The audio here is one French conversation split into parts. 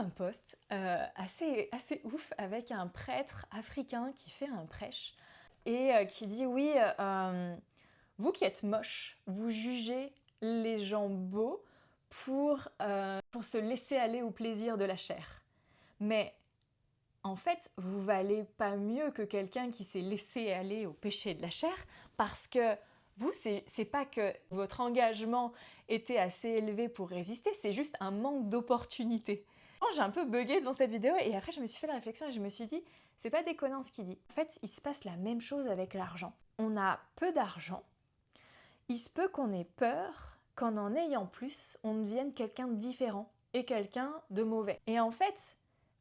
un post assez ouf avec un prêtre africain qui fait un prêche et qui dit oui, vous qui êtes moche, vous jugez les gens beaux pour se laisser aller au plaisir de la chair. Mais en fait, vous valez pas mieux que quelqu'un qui s'est laissé aller au péché de la chair, parce que vous, c'est pas que votre engagement était assez élevé pour résister, c'est juste un manque d'opportunité. J'ai un peu bugué devant cette vidéo et après je me suis fait la réflexion et je me suis dit, c'est pas déconnant ce qu'il dit. En fait, il se passe la même chose avec l'argent. On a peu d'argent, il se peut qu'on ait peur qu'en ayant plus, on devienne quelqu'un de différent et quelqu'un de mauvais. Et en fait,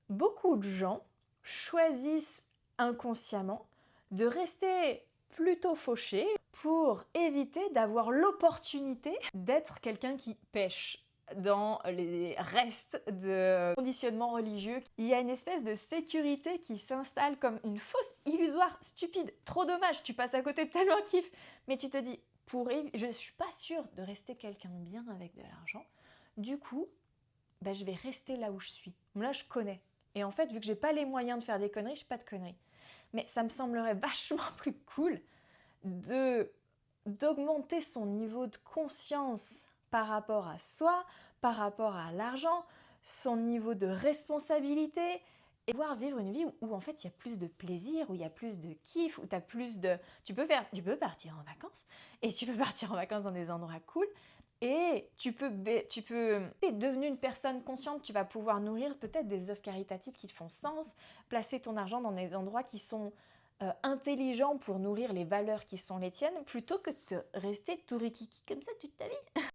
beaucoup de gens choisissent inconsciemment de rester plutôt fauchés pour éviter d'avoir l'opportunité d'être quelqu'un qui pêche dans les restes de conditionnement religieux. Il y a une espèce de sécurité qui s'installe comme une fausse illusoire stupide. Trop dommage, tu passes à côté de tellement kiff. Mais tu te dis, je suis pas sûre de rester quelqu'un de bien avec de l'argent. Du coup, je vais rester là où je suis. Là, je connais. Et en fait, vu que j'ai pas les moyens de faire des conneries, je fais pas de conneries. Mais ça me semblerait vachement plus cool d'augmenter son niveau de conscience par rapport à soi, par rapport à l'argent, son niveau de responsabilité, et pouvoir vivre une vie où en fait il y a plus de plaisir, où il y a plus de kiff, où tu as plus de... Tu peux partir en vacances, et tu peux partir en vacances dans des endroits cool, et tu peux t'es devenu une personne consciente, tu vas pouvoir nourrir peut-être des œuvres caritatives qui te font sens, placer ton argent dans des endroits qui sont intelligents pour nourrir les valeurs qui sont les tiennes, plutôt que de rester tout rikiki comme ça toute ta vie.